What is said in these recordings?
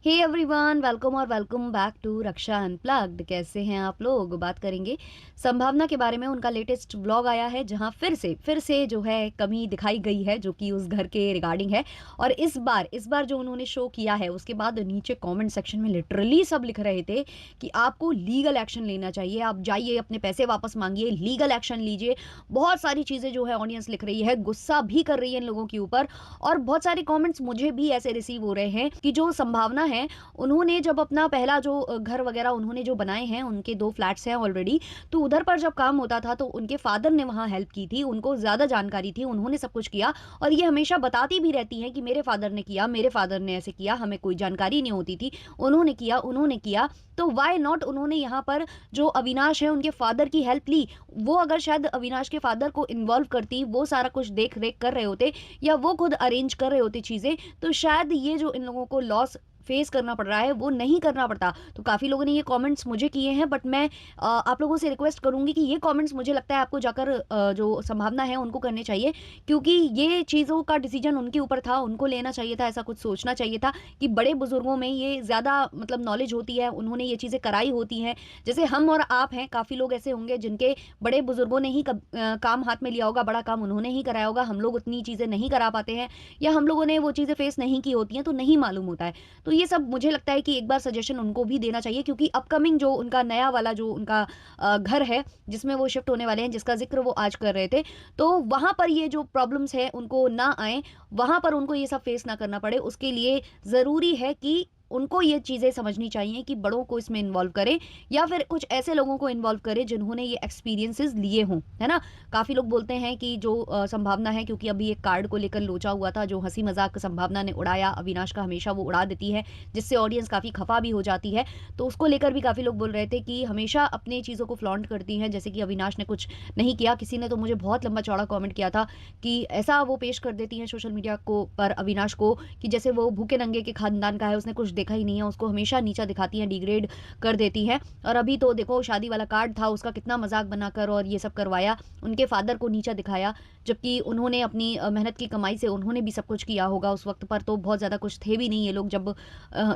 हे everyone, welcome और welcome back to Raksha unplugged. कैसे हैं आप लोग? बात करेंगे संभावना के बारे में। उनका लेटेस्ट व्लॉग आया है जहां फिर से जो है कमी दिखाई गई है, जो कि उस घर के रिगार्डिंग है। और इस बार जो उन्होंने शो किया है, उसके बाद नीचे कमेंट सेक्शन में लिटरली सब लिख रहे थे कि आपको लीगल एक्शन लेना चाहिए, आप जाइए अपने पैसे वापस मांगिए, लीगल एक्शन लीजिए। बहुत सारी चीजें जो है ऑडियंस लिख रही है, गुस्सा भी कर रही है इन लोगों के ऊपर। और बहुत सारे कमेंट्स मुझे भी ऐसे रिसीव हो रहे हैं कि जो संभावना है, उन्होंने जब अपना पहला जो घर वगैरह उन्होंने जो बनाए हैं, उनके 2 फ्लैट्स हैं ऑलरेडी, तो उधर पर जब काम होता था तो उनके फादर ने वहाँ हेल्प की थी, उनको ज़्यादा जानकारी थी, उन्होंने सब कुछ किया। और ये हमेशा बताती भी रहती हैं कि मेरे फादर ने किया, मेरे फादर ने ऐसे किया, हमें कोई जानकारी नहीं होती थी, उन्होंने किया, उन्होंने किया। तो व्हाई नॉट उन्होंने यहाँ पर जो अविनाश है उनके फादर की हेल्प ली। वो अगर शायद अविनाश के फादर को इन्वॉल्व करती, वो सारा कुछ देख रेख कर रहे होते या वो खुद अरेंज कर रहे होते चीज़ें, तो शायद ये जो इन लोगों को लॉस फेस करना पड़ रहा है वो नहीं करना पड़ता। तो काफ़ी लोगों ने ये कमेंट्स मुझे किए हैं, बट मैं आप लोगों से रिक्वेस्ट करूंगी कि ये कमेंट्स मुझे लगता है आपको जाकर जो संभावना है उनको करने चाहिए, क्योंकि ये चीज़ों का डिसीजन उनके ऊपर था, उनको लेना चाहिए था, ऐसा कुछ सोचना चाहिए था कि बड़े बुजुर्गों में ये ज़्यादा मतलब नॉलेज होती है, उन्होंने ये चीज़ें कराई होती हैं। जैसे हम और आप हैं, काफ़ी लोग ऐसे होंगे जिनके बड़े बुजुर्गों ने ही काम हाथ में लिया होगा, बड़ा काम उन्होंने ही कराया होगा, हम लोग उतनी चीज़ें नहीं करा पाते हैं, या हम लोगों ने वो चीज़ें फेस नहीं की होती हैं, तो नहीं मालूम होता है। तो ये सब मुझे लगता है कि एक बार सजेशन उनको भी देना चाहिए, क्योंकि अपकमिंग जो उनका नया वाला जो उनका घर है जिसमें वो शिफ्ट होने वाले हैं, जिसका जिक्र वो आज कर रहे थे, तो वहां पर ये जो प्रॉब्लम्स है उनको ना आए, वहां पर उनको ये सब फेस ना करना पड़े। उसके लिए ज़रूरी है कि उनको ये चीज़ें समझनी चाहिए कि बड़ों को इसमें इन्वॉल्व करें, या फिर कुछ ऐसे लोगों को इन्वॉल्व करें जिन्होंने ये एक्सपीरियंसेस लिए हों, है ना। काफ़ी लोग बोलते हैं कि जो संभावना है, क्योंकि अभी एक कार्ड को लेकर लोचा हुआ था, जो हंसी मजाक संभावना ने उड़ाया अविनाश का, हमेशा वो उड़ा देती है, जिससे ऑडियंस काफ़ी खफा भी हो जाती है। तो उसको लेकर भी काफ़ी लोग बोल रहे थे कि हमेशा अपने चीज़ों को फ्लॉन्ट करती हैं, जैसे कि अविनाश ने कुछ नहीं किया। किसी ने तो मुझे बहुत लंबा चौड़ा कॉमेंट किया था कि ऐसा वो पेश कर देती हैं सोशल मीडिया को पर अविनाश को कि जैसे वो भूखे नंगे के खानदान का है, उसने कुछ देखा ही नहीं है, उसको हमेशा नीचा दिखाती हैं, डिग्रेड कर देती हैं। और अभी तो देखो, शादी वाला कार्ड था, उसका कितना मजाक बनाकर और ये सब करवाया, उनके फादर को नीचा दिखाया, जबकि उन्होंने अपनी मेहनत की कमाई से उन्होंने भी सब कुछ किया होगा। उस वक्त पर तो बहुत ज़्यादा कुछ थे भी नहीं ये लोग, जब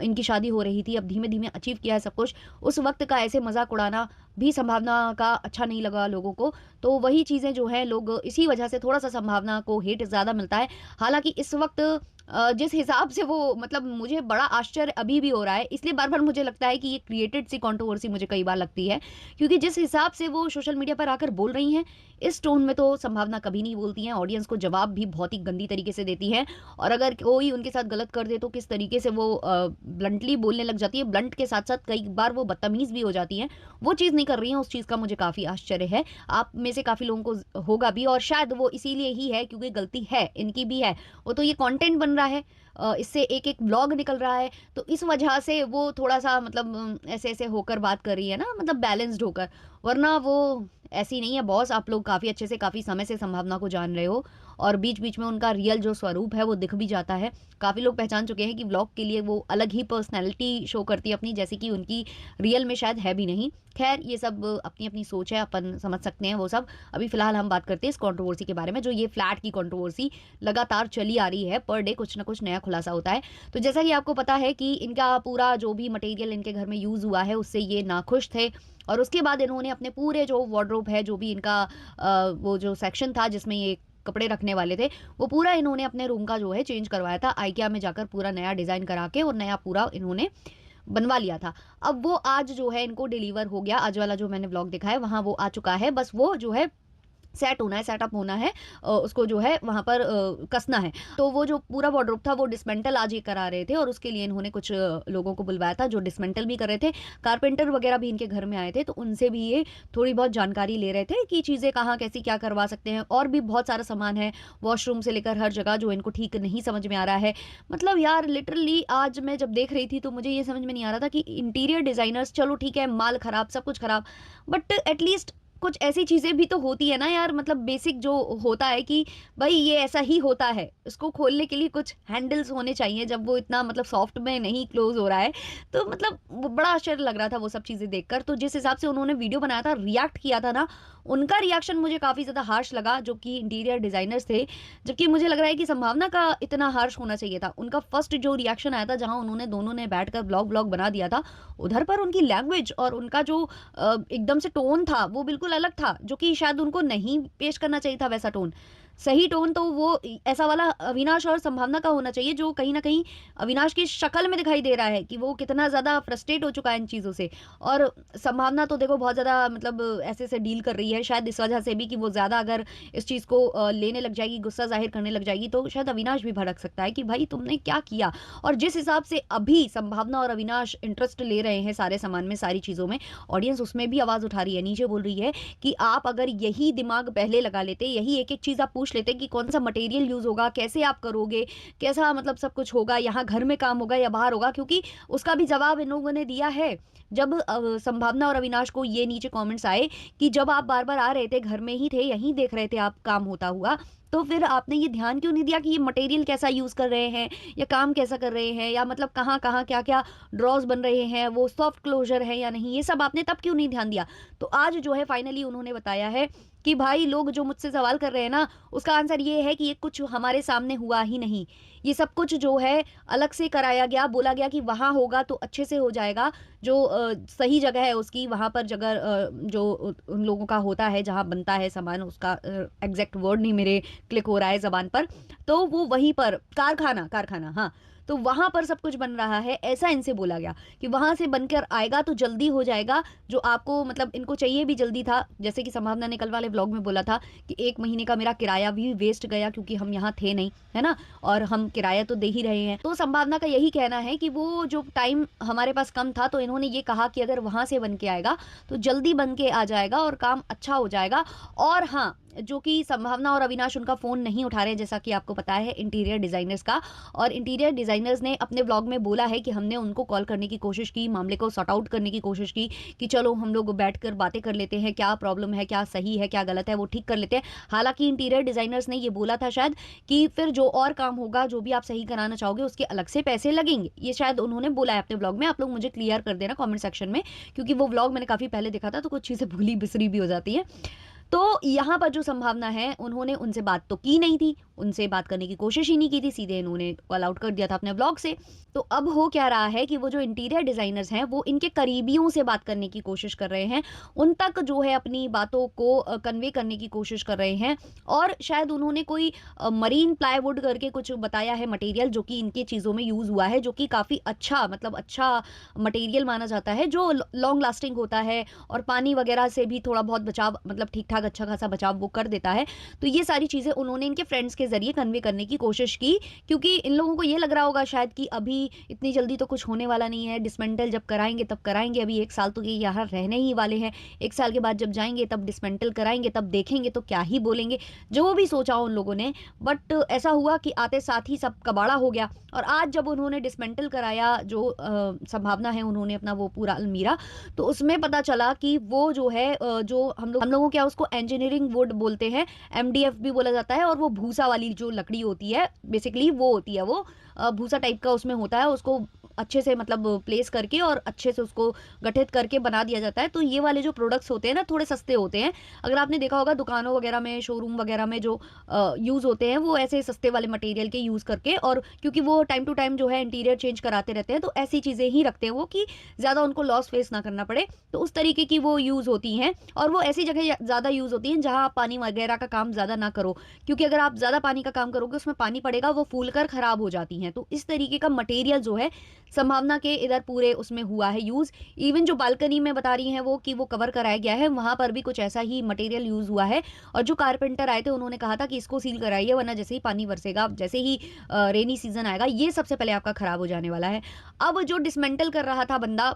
इनकी शादी हो रही थी। अब धीमे धीमे अचीव किया है सब कुछ। उस वक्त का ऐसे मजाक उड़ाना भी संभावना का अच्छा नहीं लगा लोगों को। तो वही चीज़ें जो है, लोग इसी वजह से थोड़ा सा संभावना को हेट ज़्यादा मिलता है। हालांकि इस वक्त जिस हिसाब से वो, मतलब मुझे बड़ा आश्चर्य अभी भी हो रहा है, इसलिए बार बार मुझे लगता है कि ये क्रिएटेड सी कंट्रोवर्सी मुझे कई बार लगती है, क्योंकि जिस हिसाब से वो सोशल मीडिया पर आकर बोल रही हैं, इस टोन में तो संभावना कभी नहीं बोलती हैं। ऑडियंस को जवाब भी बहुत ही गंदी तरीके से देती हैं, और अगर कोई उनके साथ गलत कर दे तो किस तरीके से वो ब्लंटली बोलने लग जाती है। ब्लंट के साथ साथ कई बार वो बदतमीज भी हो जाती हैं। वो चीज़ नहीं कर रही हैं, उस चीज़ का मुझे काफ़ी आश्चर्य है। आप में से काफ़ी लोगों को होगा भी, और शायद वो इसीलिए ही है क्योंकि गलती है इनकी भी है। वो तो ये कंटेंट बन रहा है, इससे एक एक व्लॉग निकल रहा है, तो इस वजह से वो थोड़ा सा मतलब ऐसे ऐसे होकर बात कर रही है ना, मतलब बैलेंस्ड होकर। वरना वो ऐसी नहीं है बॉस। आप लोग काफ़ी अच्छे से, काफ़ी समय से संभावना को जान रहे हो, और बीच बीच में उनका रियल जो स्वरूप है वो दिख भी जाता है। काफ़ी लोग पहचान चुके हैं कि व्लॉग के लिए वो अलग ही पर्सनैलिटी शो करती है अपनी, जैसे कि उनकी रियल में शायद है भी नहीं। खैर, ये सब अपनी अपनी सोच है, अपन समझ सकते हैं वो सब। अभी फिलहाल हम बात करते हैं इस कंट्रोवर्सी के बारे में, जो ये फ्लैट की कंट्रोवर्सी लगातार चली आ रही है। पर डे कुछ ना कुछ नया खुलासा होता है। तो जैसा कि आपको पता है कि इनका पूरा जो भी मटेरियल इनके घर में यूज़ हुआ है, उससे ये नाखुश थे, और उसके बाद इन्होंने अपने पूरे जो वार्डरोब है, जो भी इनका वो जो सेक्शन था जिसमें ये कपड़े रखने वाले थे, वो पूरा इन्होंने अपने रूम का जो है चेंज करवाया था, आइकिया में जाकर पूरा नया डिज़ाइन करा के, और नया पूरा इन्होंने बनवा लिया था। अब वो आज जो है इनको डिलीवर हो गया। आज वाला जो मैंने व्लॉग दिखा है वहाँ वो आ चुका है, बस वो जो है सेट होना है, सेटअप होना है, उसको जो है वहाँ पर कसना है। तो वो जो पूरा वार्डरोब था वो डिसमेंटल आज ये करा रहे थे, और उसके लिए इन्होंने कुछ लोगों को बुलवाया था जो डिसमेंटल भी कर रहे थे। कारपेंटर वगैरह भी इनके घर में आए थे, तो उनसे भी ये थोड़ी बहुत जानकारी ले रहे थे कि चीज़ें कहाँ कैसी क्या करवा सकते हैं। और भी बहुत सारा सामान है, वॉशरूम से लेकर हर जगह, जो इनको ठीक नहीं समझ में आ रहा है। मतलब यार, लिटरली आज मैं जब देख रही थी तो मुझे ये समझ में नहीं आ रहा था कि इंटीरियर डिज़ाइनर्स, चलो ठीक है, माल खराब, सब कुछ खराब, बट एटलीस्ट कुछ ऐसी चीज़ें भी तो होती है ना यार। मतलब बेसिक जो होता है कि भाई ये ऐसा ही होता है, इसको खोलने के लिए कुछ हैंडल्स होने चाहिए, जब वो इतना मतलब सॉफ्ट में नहीं क्लोज हो रहा है। तो मतलब वो बड़ा आश्चर्य लग रहा था वो सब चीज़ें देखकर। तो जिस हिसाब से उन्होंने वीडियो बनाया था, रिएक्ट किया था ना, उनका रिएक्शन मुझे काफ़ी ज़्यादा हार्श लगा, जो कि इंटीरियर डिज़ाइनर्स थे। जबकि मुझे लग रहा है कि संभावना का इतना हार्श होना चाहिए था। उनका फर्स्ट जो रिएक्शन आया था, जहाँ उन्होंने दोनों ने बैठकर व्लॉग बना दिया था, उधर पर उनकी लैंग्वेज और उनका जो एकदम से टोन था, वो बिल्कुल अलग था, जो कि शायद उनको नहीं पेश करना चाहिए था वैसा टोन। सही टोन तो वो ऐसा वाला अविनाश और संभावना का होना चाहिए, जो कहीं न कहीं अविनाश की शक्ल में दिखाई दे रहा है कि वो कितना ज़्यादा फ्रस्ट्रेट हो चुका है इन चीज़ों से। और संभावना तो देखो बहुत ज़्यादा मतलब ऐसे से डील कर रही है, शायद इस वजह से भी कि वो ज़्यादा अगर इस चीज़ को लेने लग जाएगी, गुस्सा ज़ाहिर करने लग जाएगी, तो शायद अविनाश भी भड़क सकता है कि भाई तुमने क्या किया? और जिस हिसाब से अभी संभावना और अविनाश इंटरेस्ट ले रहे हैं सारे सामान में, सारी चीज़ों में, ऑडियंस उसमें भी आवाज़ उठा रही है, नीचे बोल रही है कि आप अगर यही दिमाग पहले लगा लेते, यही एक-एक चीज़ आप पूछ लेते कि कौन-सा मटेरियल यूज़ होगा, कैसे आप करोगे, कैसा मतलब सब कुछ होगा, यहाँ घर में काम होगा या बाहर होगा, क्योंकि उसका भी जवाब इन लोगों ने दिया है। जब संभावना और अविनाश को ये नीचे कमेंट्स आए कि जब आप बार-बार आ रहे थे, घर में ही थे, यहीं देख रहे थे आप काम होता हुआ, तो फिर आपने ये ध्यान क्यों नहीं दिया कि ये मटेरियल कैसा यूज़ कर रहे हैं या काम कैसा कर रहे हैं, या मतलब कहाँ-कहाँ, क्या-क्या ड्रॉज़ बन रहे हैं, वो सॉफ्ट क्लोज़र है या नहीं, ये सब आपने तब क्यों नहीं ध्यान दिया? तो आज जो है फाइनली उन्होंने बताया है कि भाई लोग जो मुझसे सवाल कर रहे हैं ना, उसका आंसर ये है कि ये कुछ हमारे सामने हुआ ही नहीं। ये सब कुछ जो है अलग से कराया गया, बोला गया कि वहाँ होगा तो अच्छे से हो जाएगा। जो सही जगह है उसकी, वहाँ पर जगह जो उन लोगों का होता है, जहाँ बनता है सामान, उसका एग्ज़ैक्ट वर्ड नहीं मेरे क्लिक हो रहा है ज़बान पर, तो वो वहीं पर कारखाना कारखाना हाँ, तो वहाँ पर सब कुछ बन रहा है, ऐसा इनसे बोला गया कि वहाँ से बनकर आएगा तो जल्दी हो जाएगा, जो आपको मतलब इनको चाहिए भी जल्दी था। जैसे कि संभावना ने कल वाले व्लॉग में बोला था कि 1 महीने का मेरा किराया भी वेस्ट गया क्योंकि हम यहाँ थे नहीं, है ना? और हम किराया तो दे ही रहे हैं। तो संभावना का यही कहना है कि वो जो टाइम हमारे पास कम था, तो इन्होंने ये कहा कि अगर वहाँ से बन के आएगा, तो जल्दी बन के आ जाएगा और काम अच्छा हो जाएगा। और हाँ, जो कि संभावना और अविनाश उनका फ़ोन नहीं उठा रहे, जैसा कि आपको पता है इंटीरियर डिज़ाइनर्स का। और इंटीरियर डिज़ाइनर्स ने अपने व्लॉग में बोला है कि हमने उनको कॉल करने की कोशिश की, मामले को सॉर्ट आउट करने की कोशिश की कि चलो हम लोग बैठकर बातें कर लेते हैं, क्या प्रॉब्लम है, क्या सही है, क्या गलत है, वो ठीक कर लेते हैं। हालाँकि इंटीरियर डिज़ाइनर्स ने ये बोला था शायद कि फिर जो और काम होगा, जो भी आप सही कराना चाहोगे, उसके अलग से पैसे लगेंगे। ये शायद उन्होंने बोला है अपने व्लॉग में। आप लोग मुझे क्लियर कर देना कमेंट सेक्शन में, क्योंकि वो व्लॉग मैंने काफ़ी पहले देखा था, तो कुछ चीज़ें भूली-बिसरी भी हो जाती हैं। तो यहाँ पर जो संभावना है, उन्होंने उनसे बात तो की नहीं थी, उनसे बात करने की कोशिश ही नहीं की थी, सीधे इन्होंने कॉल आउट कर दिया था अपने ब्लॉग से। तो अब हो क्या रहा है कि वो जो इंटीरियर डिज़ाइनर्स हैं, वो इनके करीबियों से बात करने की कोशिश कर रहे हैं, उन तक जो है अपनी बातों को कन्वे करने की कोशिश कर रहे हैं। और शायद उन्होंने कोई मरीन प्लाईवुड करके कुछ बताया है मटेरियल, जो कि इनकी चीज़ों में यूज़ हुआ है, जो कि काफ़ी अच्छा मतलब अच्छा मटेरियल माना जाता है, जो लॉन्ग लास्टिंग होता है और पानी वगैरह से भी थोड़ा बहुत बचाव, मतलब ठीक-ठाक अच्छा खासा बचाव वो कर देता है। तो ये सारी चीज़ें उन्होंने इनके फ्रेंड्स के ज़रिए कन्वे करने की कोशिश की, क्योंकि इन लोगों को ये लग रहा होगा शायद कि अभी इतनी जल्दी तो कुछ होने वाला नहीं है, डिसमेंटल जब कराएँगे तब कराएँगे, अभी 1 साल तो ये यहाँ रहने ही वाले हैं, 1 साल के बाद जब जाएँगे तब डिसमेंटल कराएँगे, तब देखेंगे तो क्या ही बोलेंगे, जो भी सोचा उन लोगों ने। बट ऐसा हुआ कि आते साथ ही सब कबाड़ा हो गया। और आज जब उन्होंने डिसमेंटल कराया, जो संभावना है, उन्होंने अपना वो पूरा अलमीरा, तो उसमें पता चला कि वो जो है जो हम लोगों क्या उसको इंजीनियरिंग वुड बोलते हैं, एमडीएफ भी बोला जाता है, और वो भूसा वाली जो लकड़ी होती है, बेसिकली वो होती है, वो भूसा टाइप का उसमें होता है, उसको अच्छे से मतलब प्लेस करके और अच्छे से उसको गठित करके बना दिया जाता है। तो ये वाले जो प्रोडक्ट्स होते हैं ना, थोड़े सस्ते होते हैं। अगर आपने देखा होगा दुकानों वगैरह में, शोरूम वगैरह में जो यूज़ होते हैं, वो ऐसे सस्ते वाले मटेरियल के यूज़ करके, और क्योंकि वो टाइम टू टाइम जो है इंटीरियर चेंज कराते रहते हैं, तो ऐसी चीज़ें ही रखते हैं वो कि ज़्यादा उनको लॉस फेस ना करना पड़े। तो उस तरीके की वो यूज़ होती हैं, और वो ऐसी जगह ज़्यादा यूज़ होती हैं जहाँ आप पानी वगैरह का काम ज़्यादा ना करो, क्योंकि अगर आप ज़्यादा पानी का काम करोगे, उसमें पानी पड़ेगा, वो फूल कर खराब हो जाती हैं। तो इस तरीके का मटेरियल जो है संभावना के इधर पूरे उसमें हुआ है यूज़। इवन जो बालकनी में बता रही हैं वो कि वो कवर कराया गया है, वहाँ पर भी कुछ ऐसा ही मटेरियल यूज़ हुआ है। और जो कारपेंटर आए थे, उन्होंने कहा था कि इसको सील कराइए, वरना जैसे ही पानी बरसेगा, जैसे ही रेनी सीज़न आएगा, ये सबसे पहले आपका खराब हो जाने वाला है। अब जो डिसमेंटल कर रहा था बंदा,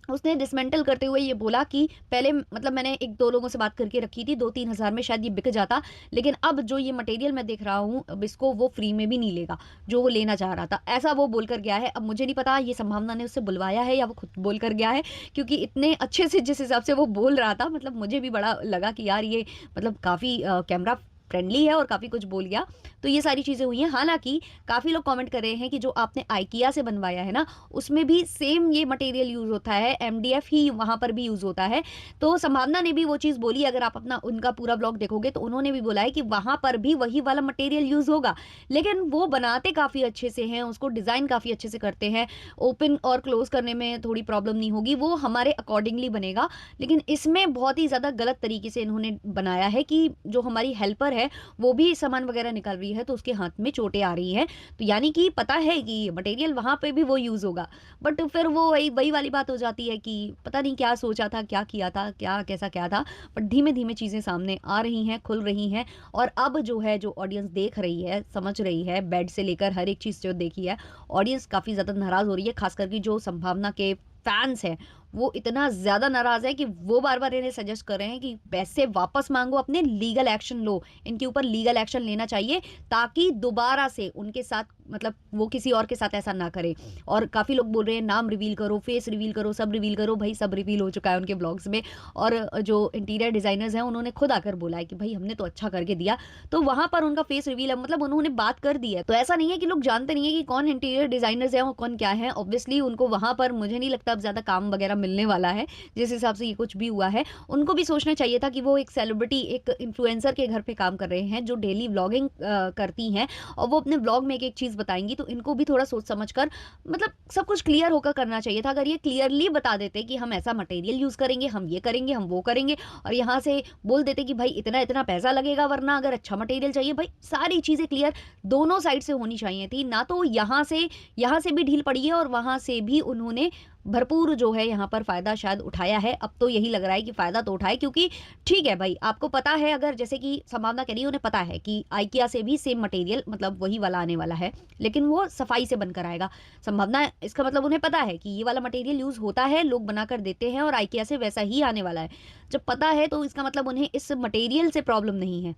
उसने डिसमेंटल करते हुए ये बोला कि पहले मतलब मैंने 1-2 लोगों से बात करके रखी थी, 2-3 हज़ार में शायद ये बिक जाता, लेकिन अब जो ये मटेरियल मैं देख रहा हूँ, अब इसको वो फ्री में भी नहीं लेगा, जो वो लेना चाह रहा था। ऐसा वो बोल कर गया है। अब मुझे नहीं पता ये संभावना ने उससे बुलवाया है या वो खुद बोल कर गया है, क्योंकि इतने अच्छे से जिस हिसाब से वो बोल रहा था, मतलब मुझे भी बड़ा लगा कि यार ये मतलब काफ़ी कैमरा फ्रेंडली है और काफ़ी कुछ बोल गया। तो ये सारी चीज़ें हुई हैं। हालाँकि काफ़ी लोग कमेंट कर रहे हैं कि जो आपने IKEA से बनवाया है ना, उसमें भी सेम ये मटेरियल यूज़ होता है, MDF ही वहाँ पर भी यूज़ होता है। तो संभावना ने भी वो चीज़ बोली, अगर आप अपना उनका पूरा ब्लॉग देखोगे तो उन्होंने भी बोला है कि वहाँ पर भी वही वाला मटेरियल यूज़ होगा। लेकिन वो बनाते काफ़ी अच्छे से हैं, उसको डिज़ाइन काफ़ी अच्छे से करते हैं, ओपन और क्लोज़ करने में थोड़ी प्रॉब्लम नहीं होगी, वो हमारे अकॉर्डिंगली बनेगा। लेकिन इसमें बहुत ही ज़्यादा गलत तरीके से इन्होंने बनाया है कि जो हमारी हेल्पर है, वो भी सामान वगैरह निकाल रही है, तो उसके हाथ में चोटें आ रही हैं। तो यानी कि पता है कि मटेरियल वहाँ पे भी वो यूज़ होगा, बट फिर वो वही वही वाली बात हो जाती है कि पता नहीं क्या सोचा था, क्या किया था, क्या कैसा क्या था। बट धीमे-धीमे चीज़ें सामने आ रही हैं, खुल रही हैं और अब जो है, जो ऑडियंस देख रही है, समझ रही है, बेड से लेकर हर एक चीज़ जो देखी है, ऑडियंस काफ़ी ज़्यादा नाराज़ हो रही है। ख़ास करके जो संभावना के फैन्स हैं, वो इतना ज़्यादा नाराज़ है कि वो बार-बार इन्हें सजेस्ट कर रहे हैं कि पैसे वापस माँगो, अपने लीगल एक्शन लो। इनके ऊपर लीगल एक्शन लेना चाहिए ताकि दोबारा से उनके साथ, मतलब वो किसी और के साथ ऐसा ना करे। और काफ़ी लोग बोल रहे हैं नाम रिवील करो, फेस रिवील करो, सब रिवील करो। भई सब रिवील हो चुका है उनके ब्लॉग्स में और जो इंटीरियर डिज़ाइनर्स हैं उन्होंने खुद आकर बोला है कि भई हमने तो अच्छा करके दिया। तो वहाँ पर उनका फेस रिवील है, मतलब उन्होंने बात कर दी है। तो ऐसा नहीं है कि लोग जानते नहीं है कि कौन इंटीरियर डिज़ाइनर्स हैं और कौन क्या है। ऑब्वियसली उनको वहाँ पर मुझे नहीं लगता अब ज़्यादा काम वगैरह मिलने वाला है, जिस हिसाब से ये कुछ भी हुआ है। उनको भी सोचना चाहिए था कि वो एक सेलिब्रिटी, एक इन्फ्लुएंसर के घर पे काम कर रहे हैं, जो डेली व्लॉगिंग करती हैं और वो अपने व्लॉग में एक-एक चीज़ बताएँगी, तो इनको भी थोड़ा सोच समझ कर, मतलब सब कुछ क्लियर होकर करना चाहिए था। अगर ये क्लियरली बता देते कि हम ऐसा मटेरियल यूज़ करेंगे, हम ये करेंगे, हम वो करेंगे और यहाँ से बोल देते कि भाई इतना-इतना पैसा लगेगा, वरना अगर अच्छा मटेरियल चाहिए, भाई सारी चीज़ें क्लियर दोनों साइड से होनी चाहिए थी। ना तो यहाँ से भी ढील पड़ी है और वहाँ से भी उन्होंने भरपूर जो है यहाँ पर फ़ायदा शायद उठाया है। अब तो यही लग रहा है कि फ़ायदा तो उठाए, क्योंकि ठीक है भाई, आपको पता है, अगर जैसे कि संभावना कह रही है, उन्हें पता है कि IKEA से भी सेम मटेरियल, मतलब वही वाला आने वाला है, लेकिन वो सफाई से बनकर आएगा। संभावना, इसका मतलब उन्हें पता है कि ये वाला मटेरियल यूज़ होता है, लोग बनाकर देते हैं और IKEA से वैसा ही आने वाला है। जब पता है तो इसका मतलब उन्हें इस मटेरियल से प्रॉब्लम नहीं है।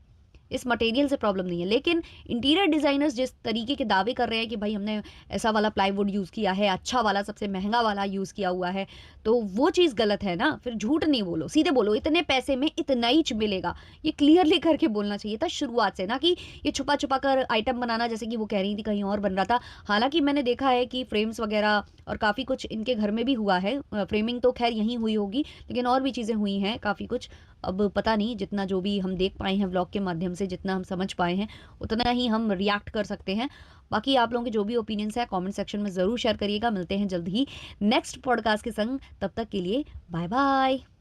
इस मटेरियल से प्रॉब्लम नहीं है। लेकिन इंटीरियर डिज़ाइनर्स जिस तरीके के दावे कर रहे हैं कि भाई हमने ऐसा वाला प्लाईवुड यूज़ किया है, अच्छा वाला, सबसे महँगा वाला यूज़ किया हुआ है, तो वो चीज़ गलत है ना। फिर झूठ नहीं बोलो, सीधे बोलो इतने पैसे में इतना ही मिलेगा। ये क्लियरली करके बोलना चाहिए था शुरुआत से, ना कि ये छुपा-छुपा कर आइटम बनाना, जैसे कि वो कह रही थी कहीं और बन रहा था। हालाँकि मैंने देखा है कि फ्रेम्स वगैरह और काफ़ी कुछ इनके घर में भी हुआ है। फ्रेमिंग तो ख़ैर यहीं हुई होगी, लेकिन और भी चीज़ें हुई हैं काफ़ी कुछ। अब पता नहीं, जितना जो भी हम देख पाए हैं व्लॉग के माध्यम से, जितना हम समझ पाए हैं, उतना ही हम रिएक्ट कर सकते हैं। बाकी आप लोगों के जो भी ओपिनियंस है कमेंट सेक्शन में ज़रूर शेयर करिएगा। मिलते हैं जल्द ही नेक्स्ट पॉडकास्ट के संग, तब तक के लिए बाय बाय।